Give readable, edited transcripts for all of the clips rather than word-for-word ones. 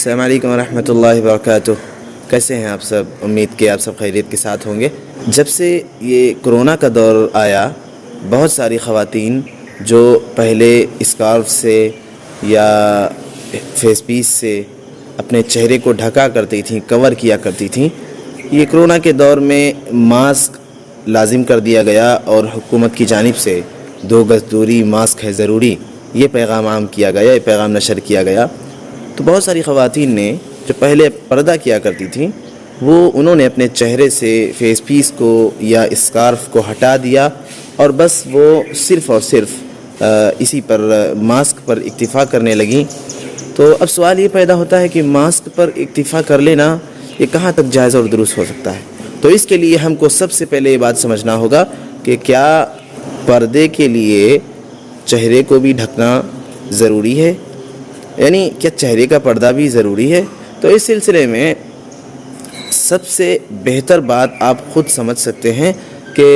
السلام علیکم ورحمۃ اللہ وبرکاتہ۔ کیسے ہیں آپ سب؟ امید کہ آپ سب خیریت کے ساتھ ہوں گے۔ جب سے یہ کرونا کا دور آیا، بہت ساری خواتین جو پہلے اسکارف سے یا فیس پیس سے اپنے چہرے کو ڈھکا کرتی تھیں، کور کیا کرتی تھیں، یہ کرونا کے دور میں ماسک لازم کر دیا گیا اور حکومت کی جانب سے 2 گز دوری، ماسک ہے ضروری، یہ پیغام عام کیا گیا، یہ پیغام نشر کیا گیا۔ تو بہت ساری خواتین نے جو پہلے پردہ کیا کرتی تھیں، انہوں نے اپنے چہرے سے فیس پیس کو یا اسکارف کو ہٹا دیا اور بس وہ صرف اور صرف اسی پر ماسک پر اکتفا کرنے لگیں۔ تو اب سوال یہ پیدا ہوتا ہے کہ ماسک پر اکتفا کر لینا یہ کہاں تک جائز اور درست ہو سکتا ہے؟ تو اس کے لیے ہم کو سب سے پہلے یہ بات سمجھنا ہوگا کہ کیا پردے کے لیے چہرے کو بھی ڈھکنا ضروری ہے، یعنی کیا چہرے کا پردہ بھی ضروری ہے؟ تو اس سلسلے میں سب سے بہتر بات آپ خود سمجھ سکتے ہیں کہ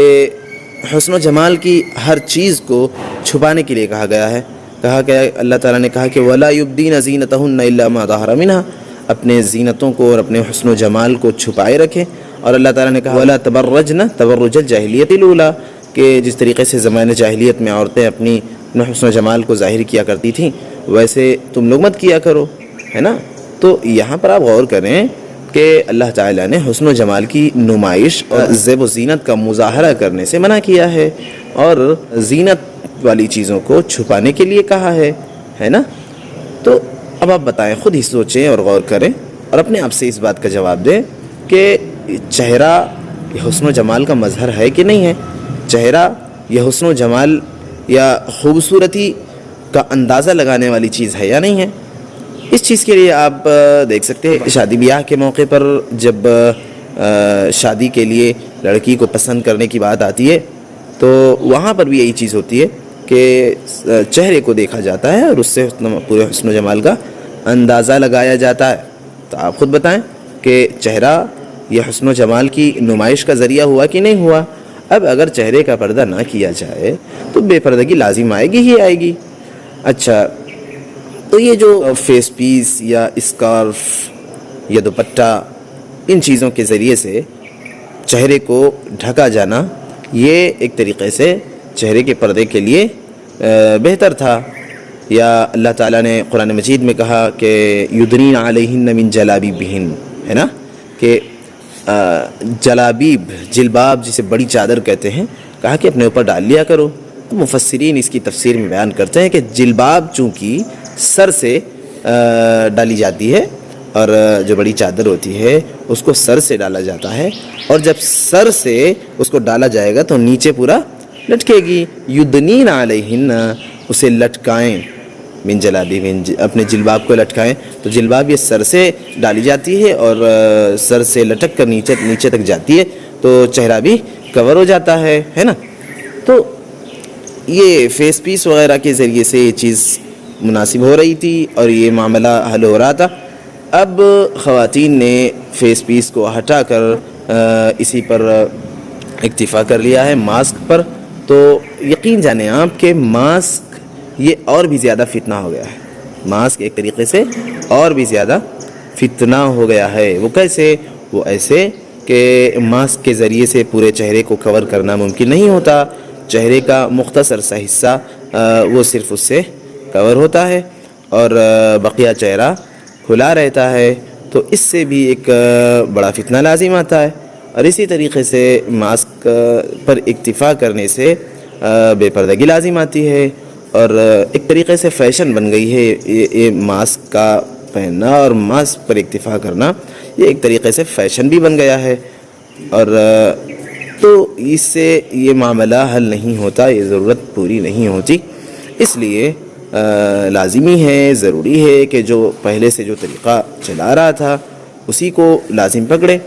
حسن و جمال کی ہر چیز کو چھپانے کے لیے کہا گیا ہے۔ اللہ تعالیٰ نے کہا کہ وَلَا يُبْدِينَ زِينَتَهُنَّ إِلَّا مَا ظَهَرَ مِنْهَا، اپنے زینتوں کو اور اپنے حسن و جمال کو چھپائے رکھیں۔ اور اللہ تعالیٰ نے کہا وَلَا تَبَرَّجْنَ تَبَرُّجَ الْجَاهِلِيَّةِ الْأُولَىٰ، کہ جس طریقے سے زمانۂ جاہلیت میں عورتیں اپنے حسن و جمال کو ظاہر کیا کرتی تھیں، ویسے تم لوگ مت کیا کرو، ہے نا؟ تو یہاں پر آپ غور کریں کہ اللہ تعالیٰ نے حسن و جمال کی نمائش اور زیب و زینت کا مظاہرہ کرنے سے منع کیا ہے اور زینت والی چیزوں کو چھپانے کے لیے کہا ہے نا؟ تو اب آپ بتائیں، خود ہی سوچیں اور غور کریں اور اپنے آپ سے اس بات کا جواب دیں کہ چہرہ یہ حسن و جمال کا مظہر ہے کہ نہیں ہے؟ چہرہ یہ حسن و جمال یا خوبصورتی کا اندازہ لگانے والی چیز ہے یا نہیں ہے؟ اس چیز کے لیے آپ دیکھ سکتے ہیں شادی بیاہ کے موقع پر جب شادی کے لیے لڑکی کو پسند کرنے کی بات آتی ہے تو وہاں پر بھی یہی چیز ہوتی ہے کہ چہرے کو دیکھا جاتا ہے اور اس سے پورے حسن و جمال کا اندازہ لگایا جاتا ہے۔ تو آپ خود بتائیں کہ چہرہ یہ حسن و جمال کی نمائش کا ذریعہ ہوا کہ نہیں ہوا؟ اب اگر چہرے کا پردہ نہ کیا جائے تو بے پردگی لازم آئے گی ہی آئے گی۔ اچھا، تو یہ جو فیس پیس یا اسکارف یا دوپٹہ، ان چیزوں کے ذریعے سے چہرے کو ڈھکا جانا، یہ ایک طریقے سے چہرے کے پردے کے لیے بہتر تھا۔ یا اللہ تعالیٰ نے قرآن مجید میں کہا کہ یدنین علیہن من جلابیبہن، ہے نا؟ کہ جلابیب، جلباب جسے بڑی چادر کہتے ہیں، کہا کہ اپنے اوپر ڈال لیا کرو۔ تو مفسرین اس کی تفسیر میں بیان کرتے ہیں کہ جلباب چونکہ سر سے ڈالی جاتی ہے اور جو بڑی چادر ہوتی ہے اس کو سر سے ڈالا جاتا ہے، اور جب سر سے اس کو ڈالا جائے گا تو نیچے پورا لٹکے گی۔ یدنین علیہن، اسے لٹکائیں، من جلابیبہن، اپنے جلباب کو لٹکائیں۔ تو جلباب یہ سر سے ڈالی جاتی ہے اور سر سے لٹک کر نیچے تک جاتی ہے، تو چہرہ بھی کور ہو جاتا ہے نا؟ تو یہ فیس پیس وغیرہ کے ذریعے سے یہ چیز مناسب ہو رہی تھی اور یہ معاملہ حل ہو رہا تھا۔ اب خواتین نے فیس پیس کو ہٹا کر اسی پر اکتفا کر لیا ہے، ماسک پر۔ تو یقین جانیں آپ کہ ماسک یہ اور بھی زیادہ فتنہ ہو گیا ہے۔ ماسک ایک طریقے سے اور بھی زیادہ فتنہ ہو گیا ہے۔ وہ کیسے؟ وہ ایسے کہ ماسک کے ذریعے سے پورے چہرے کو کور کرنا ممکن نہیں ہوتا۔ چہرے کا مختصر سا حصہ وہ صرف اس سے کور ہوتا ہے اور بقیہ چہرہ کھلا رہتا ہے، تو اس سے بھی ایک بڑا فتنہ لازم آتا ہے۔ اور اسی طریقے سے ماسک پر اکتفا کرنے سے بے پردگی لازم آتی ہے، اور ایک طریقے سے فیشن بن گئی ہے یہ ماسک کا پہننا اور ماسک پر اکتفا کرنا، یہ ایک طریقے سے فیشن بھی بن گیا ہے، اور تو اس سے یہ معاملہ حل نہیں ہوتا، یہ ضرورت پوری نہیں ہوتی۔ اس لیے لازمی ہے، ضروری ہے کہ جو پہلے سے جو طریقہ چلا رہا تھا اسی کو لازم پکڑے،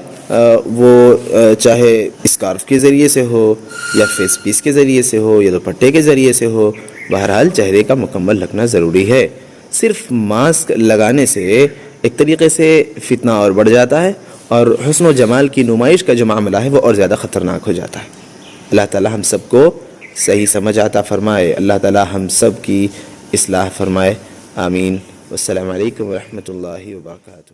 وہ چاہے اسکارف کے ذریعے سے ہو یا فیس پیس کے ذریعے سے ہو یا دوپٹے کے ذریعے سے ہو، بہرحال چہرے کا مکمل ڈھکنا ضروری ہے۔ صرف ماسک لگانے سے ایک طریقے سے فتنہ اور بڑھ جاتا ہے اور حسن و جمال کی نمائش کا جو معاملہ ہے وہ اور زیادہ خطرناک ہو جاتا ہے۔ اللہ تعالی ہم سب کو صحیح سمجھ عطا فرمائے، اللہ تعالی ہم سب کی اصلاح فرمائے، آمین السلام علیکم ورحمۃ اللہ وبرکاتہ.